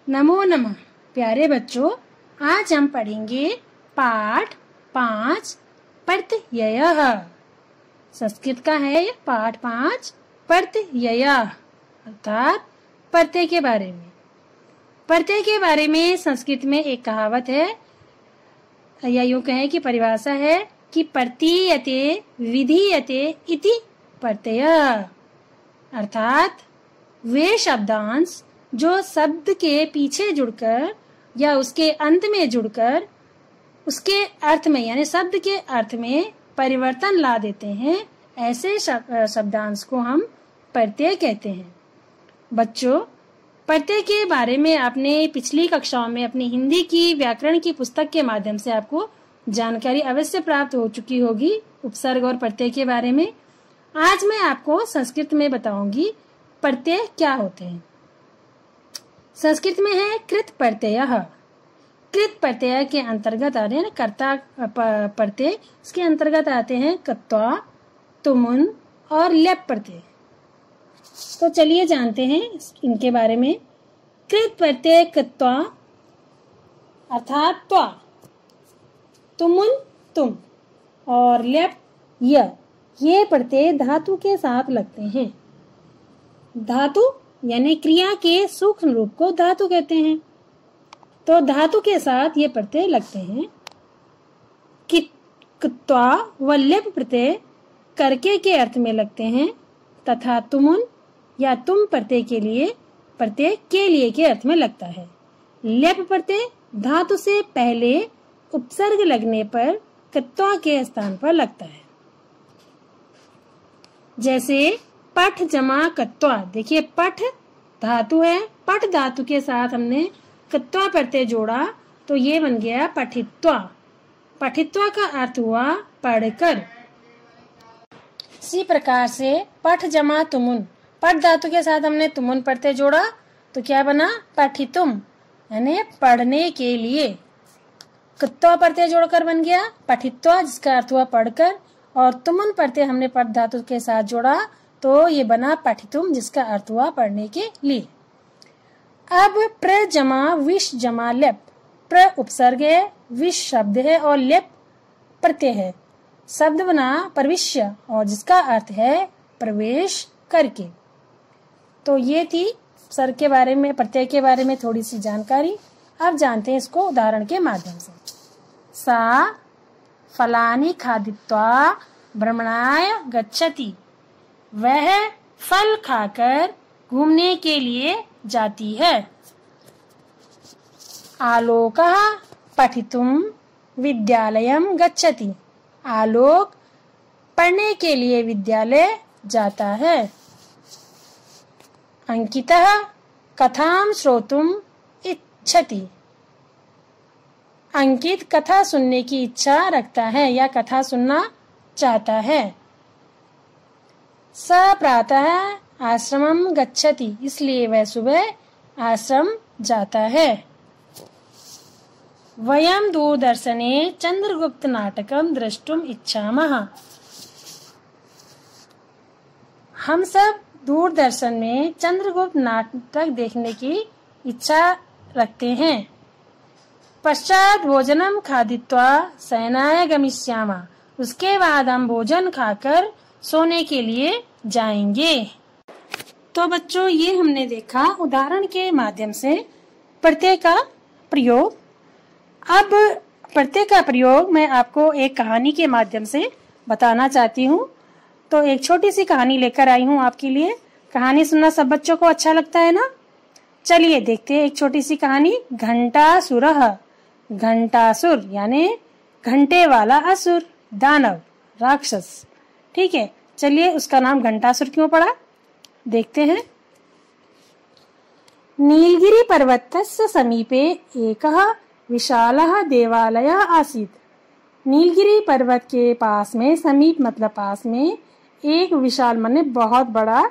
नमो नमः। प्यारे बच्चों, आज हम पढ़ेंगे पाठ 5 प्रत्ययः। संस्कृत का है पाठ 5 प्रत्यय अर्थात प्रत्यय के बारे में। प्रत्यय के बारे में संस्कृत में एक कहावत है या यूं कहें कि परिभाषा है कि प्रतीयते विधीयते इति प्रत्यय, अर्थात वे शब्दांश जो शब्द के पीछे जुड़कर या उसके अंत में जुड़कर उसके अर्थ में यानी शब्द के अर्थ में परिवर्तन ला देते हैं, ऐसे शब्दांश को हम प्रत्यय कहते हैं। बच्चों, प्रत्यय के बारे में आपने पिछली कक्षाओं में अपनी हिंदी की व्याकरण की पुस्तक के माध्यम से आपको जानकारी अवश्य प्राप्त हो चुकी होगी उपसर्ग और प्रत्यय के बारे में। आज मैं आपको संस्कृत में बताऊंगी प्रत्यय क्या होते हैं। संस्कृत में है कृत प्रत्यय। कृत प्रत्यय के अंतर्गत आते हैं कर्ता प्रत्यय, इसके अंतर्गत आते हैं कत्वा, तुमुन और लेप प्रत्यय। तो चलिए जानते हैं इनके बारे में। कृत प्रत्यय कत्वा अर्थात त्वा, तुमुन तुम और लेप य, ये प्रत्यय धातु के साथ लगते हैं। धातु यानी क्रिया के सूक्ष्म रूप को धातु कहते हैं, तो धातु के साथ ये प्रत्यय लगते हैं। क्त्वा व लेप प्रत्यय करके के अर्थ में लगते हैं तथा तुमुन या तुम प्रत्यय के लिए के अर्थ में लगता है। लेप प्रत्यय धातु से पहले उपसर्ग लगने पर क्त्वा के स्थान पर लगता है। जैसे पठ जमा कत्वा, देखिए पठ धातु है, पठ धातु के साथ हमने कत्वा प्रत्यय जोड़ा तो ये बन गया पठित्वा। पठित्वा का अर्थ हुआ पढ़कर। इसी प्रकार से पठ जमा तुमुन, पठ धातु के साथ हमने तुमुन प्रत्यय जोड़ा तो क्या बना पठितुम, यानी पढ़ने के लिए। कत्वा प्रत्यय जोड़कर बन गया पठित्वा, जिसका अर्थ हुआ पढ़कर, और तुमुन प्रत्यय हमने पठ धातु के साथ जोड़ा तो ये बना पठितुम, जिसका अर्थ हुआ पढ़ने के लिए। अब प्र जमा विश जमा लेप, प्र उपसर्ग है, विश शब्द है और लेप प्रत्यय है। शब्द बना प्रविश्य और जिसका अर्थ है प्रवेश करके। तो ये थी उपसर्ग के बारे में, प्रत्यय के बारे में थोड़ी सी जानकारी। अब जानते हैं इसको उदाहरण के माध्यम से। सा फलानि खादित्वा भ्रमणाय गच्छति, वह फल खाकर घूमने के लिए जाती है। आलोकः पठितुम विद्यालयम गच्छति, आलोक पढ़ने के लिए विद्यालय जाता है। अंकितः कथां श्रोतुम इच्छति, अंकित कथा सुनने की इच्छा रखता है या कथा सुनना चाहता है। स प्रातः आश्रमं गच्छति, इसलिए वह सुबह आश्रम जाता है। वयं दूरदर्शने चंद्रगुप्त नाटकम द्रष्टुम इच्छामः, हम सब दूरदर्शन में चंद्रगुप्त नाटक देखने की इच्छा रखते हैं। पश्चात भोजनम खादित्वा शयनाय गमिष्यामः, उसके बाद हम भोजन खाकर सोने के लिए जाएंगे। तो बच्चों, ये हमने देखा उदाहरण के माध्यम से प्रत्यय का प्रयोग। अब प्रत्यय का प्रयोग मैं आपको एक कहानी के माध्यम से बताना चाहती हूँ। तो एक छोटी सी कहानी लेकर आई हूँ आपके लिए। कहानी सुनना सब बच्चों को अच्छा लगता है ना? चलिए देखते हैं एक छोटी सी कहानी। घंटासुरः, घंटासुर यानी घंटे वाला असुर, दानव, राक्षस। ठीक है, चलिए उसका नाम घंटासुर क्यों पड़ा देखते हैं। नीलगिरी पर्वतस्य समीपे एकः विशालः देवालयः आसीत्, नीलगिरी पर्वत के पास में, समीप मतलब पास में, एक विशाल माने बहुत बड़ा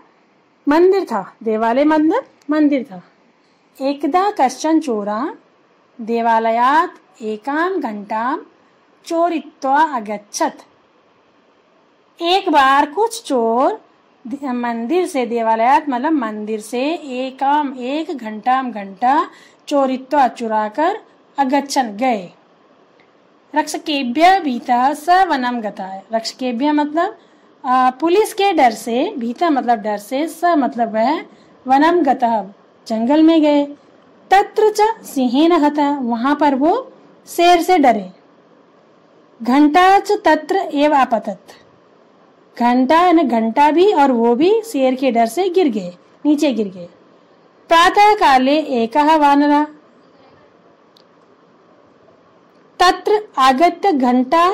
मंदिर था। देवालय मतलब मंदिर था। एकदा कश्चन चोरा देवालयात् एकां घंटां चोरित्वा अगच्छत्, एक बार कुछ चोर मंदिर से, देवालयात मतलब मंदिर से, एकाम एक, घंटाम घंटा, चोरित्वा चुराकर, अगच्छन गए। रक्षकेभ्य भीता स वनम गता है। रक्षकेभ्य मतलब पुलिस के डर से, भीता मतलब डर से, स मतलब वह, वनम गता जंगल में गए। तत्र च सिंहेन हता, वहां पर वो शेर से डरे। घंटा च तत्र एव आपतत, घंटा यानी घंटा भी और वो भी शेर के डर से गिर गए, नीचे गिर गए। प्रातः काले एकः वानरः तत्र आगत्य घंटा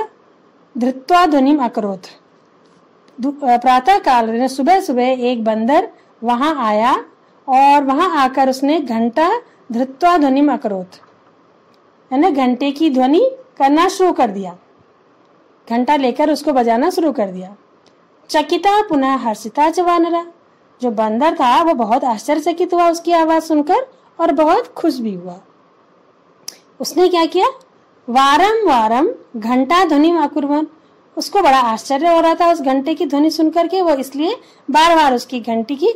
धृत्वा ध्वनिम अकरोत्। प्रातः काल सुबह सुबह एक बंदर वहां आया और वहां आकर उसने घंटा धृत्वा ध्वनिम अकरोत् यानी घंटे की ध्वनि करना शुरू कर दिया, घंटा लेकर उसको बजाना शुरू कर दिया। चकिता पुनः हर्षिता च वानरा, जो बंदर था वो बहुत आश्चर्यचकित हुआ उसकी आवाज सुनकर और बहुत खुश भी हुआ। उसने क्या किया, वारम वारम घंटा ध्वनि अकुर्वन्, उसको बड़ा आश्चर्य हो रहा था उस घंटे की ध्वनि सुनकर के, वो इसलिए बार बार उसकी घंटी की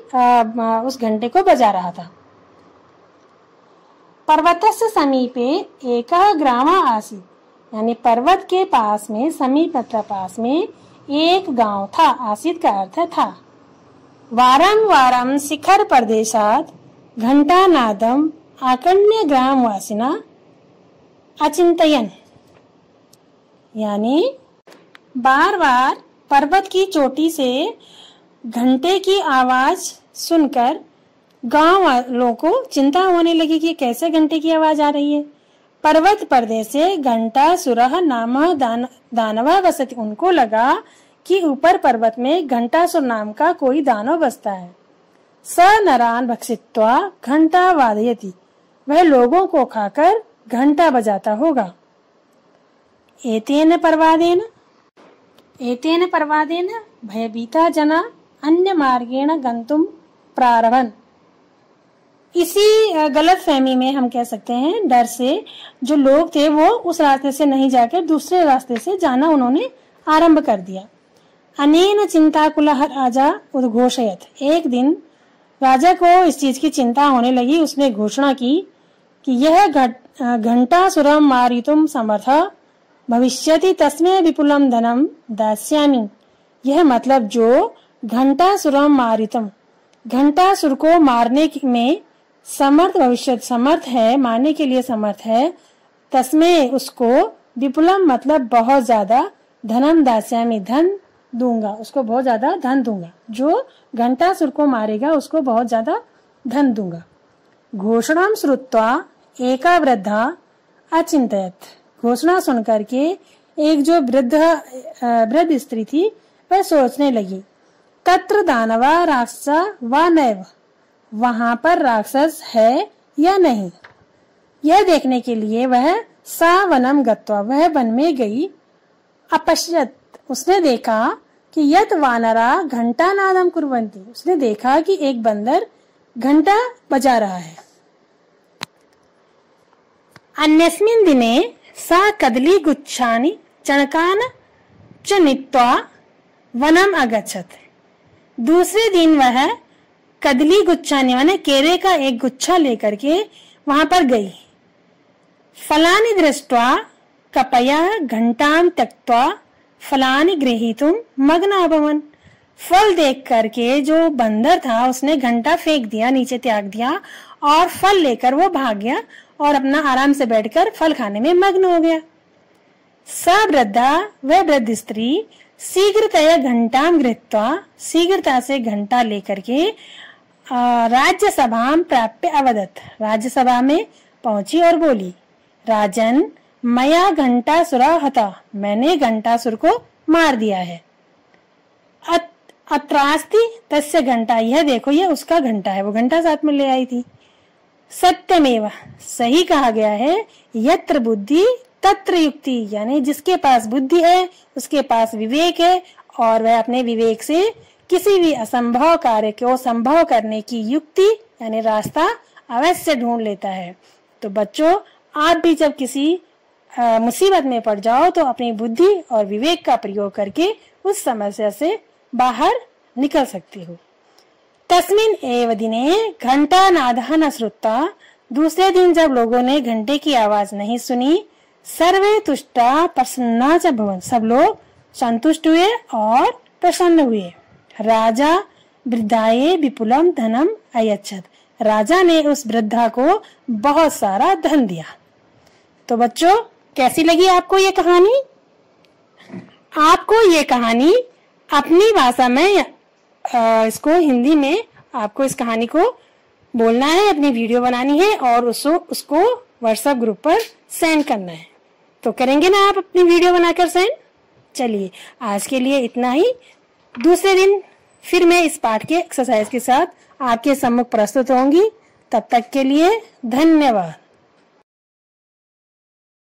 उस घंटे को बजा रहा था। पर्वतस्य समीपे एकः ग्रामः आसीत्, यानी पर्वत के पास में, समीप मतलब पास में एक गांव था। आसीत का अर्थ था। वारम वारम शिखर प्रदेशात घंटा नादम आकण्य ग्रामवासिना अचिंतयन, यानी बार बार पर्वत की चोटी से घंटे की आवाज सुनकर गांव वालों को चिंता होने लगी कि कैसे घंटे की आवाज आ रही है। पर्वत प्रदेश से घंटा सुरह नाम दानवा वसति, उनको लगा कि ऊपर पर्वत में घंटासुर नाम का कोई दानव बसता है। स नरान भक्षित्वा घंटा वादयति, वह लोगों को खाकर घंटा बजाता होगा। एतेन परवादेन भयभीता जना अन्य मार्गेण गंतुम प्रारभन। इसी गलत फहमी में हम कह सकते हैं, डर से जो लोग थे वो उस रास्ते से नहीं जाकर दूसरे रास्ते से जाना उन्होंने आरंभ कर दिया। अनेन चिंताकुलः राजा उद्घोषयत, एक दिन राजा को इस चीज की चिंता होने लगी। उसने घोषणा की कि यह घंटा सुरम मारितुम समर्थ भविष्यति तस्मै विपुलम धनम दास्यामि। यह मतलब जो घंटा सुरम मारितम, घंटा सुर को मारने में समर्थ, भविष्य समर्थ है, मारने के लिए समर्थ है, तस्मै उसको, विपुलम मतलब बहुत ज्यादा, धनम दास्यामि धन दूंगा, उसको बहुत ज्यादा धन दूंगा। जो घंटा सुर को मारेगा उसको बहुत ज्यादा धन दूंगा। घोषणा श्रुत्वा एका वृद्धा अचिंतयत, घोषणा सुनकर के एक जो वृद्ध स्त्री थी वह सोचने लगी। तत्र दानवा राक्षस व नैव, वहां पर राक्षस है या नहीं, यह देखने के लिए वह सा वनम गत्वा, वह वन में गई। अपश्यत, उसने देखा कि यत वानरा घंटा नादम कुर्वन्ति, उसने देखा कि एक बंदर घंटा बजा रहा है। अन्यस्मिन् दिने सा कदली गुच्छानि चणकान च नीत्वा वनम अगच्छत, दूसरे दिन वह कदली गुच्छानि माने केरे का एक गुच्छा लेकर के वहां पर गई। फलानि दृष्ट्वा कपया घंटां त्यक्त्वा फलानि गृहीतुम मग्न अभवन्, फल देख करके जो बंदर था उसने घंटा फेंक दिया, नीचे त्याग दिया और फल लेकर वो भाग गया और अपना आराम से बैठकर फल खाने में मग्न हो गया। स वृद्धा, वह वृद्ध स्त्री, शीघ्रतया घंटां गृहीत्वा, शीघ्रता से घंटा लेकर के राज्यसभा प्राप्य अवदत्, राज्यसभा में पहुंची और बोली, राजन मया घंटा सुरा हता, मैंने घंटासुर को मार दिया है। अत्रास्ति तस्य घंटा, यह देखो यह उसका घंटा है, वो घंटा साथ में ले आई थी। सत्यमेव, सही कहा गया है, यत्र बुद्धि तत्र युक्ति, यानी जिसके पास बुद्धि है उसके पास विवेक है और वह अपने विवेक से किसी भी असंभव कार्य को संभव करने की युक्ति यानी रास्ता अवश्य ढूंढ लेता है। तो बच्चों, आप भी जब किसी मुसीबत में पड़ जाओ तो अपनी बुद्धि और विवेक का प्रयोग करके उस समस्या से बाहर निकल सकती हो। तस्मिन् एव दिने घंटा नादः न श्रुत्वा, दूसरे दिन जब लोगों ने घंटे की आवाज नहीं सुनी, सर्वे तुष्टा प्रसन्ना च भवन, सब लोग संतुष्ट हुए और प्रसन्न हुए। राजा वृद्धाये विपुलम धनम अयच्छत, राजा ने उस वृद्धा को बहुत सारा धन दिया। तो बच्चों, कैसी लगी आपको ये कहानी? आपको ये कहानी अपनी भाषा में इसको हिंदी में आपको इस कहानी को बोलना है, अपनी वीडियो बनानी है और उसको व्हाट्सएप ग्रुप पर सेंड करना है। तो करेंगे ना आप अपनी वीडियो बनाकर सेंड? चलिए, आज के लिए इतना ही। दूसरे दिन फिर मैं इस पाठ के एक्सरसाइज के साथ आपके सम्मुख प्रस्तुत होंगी। तब तक के लिए धन्यवाद।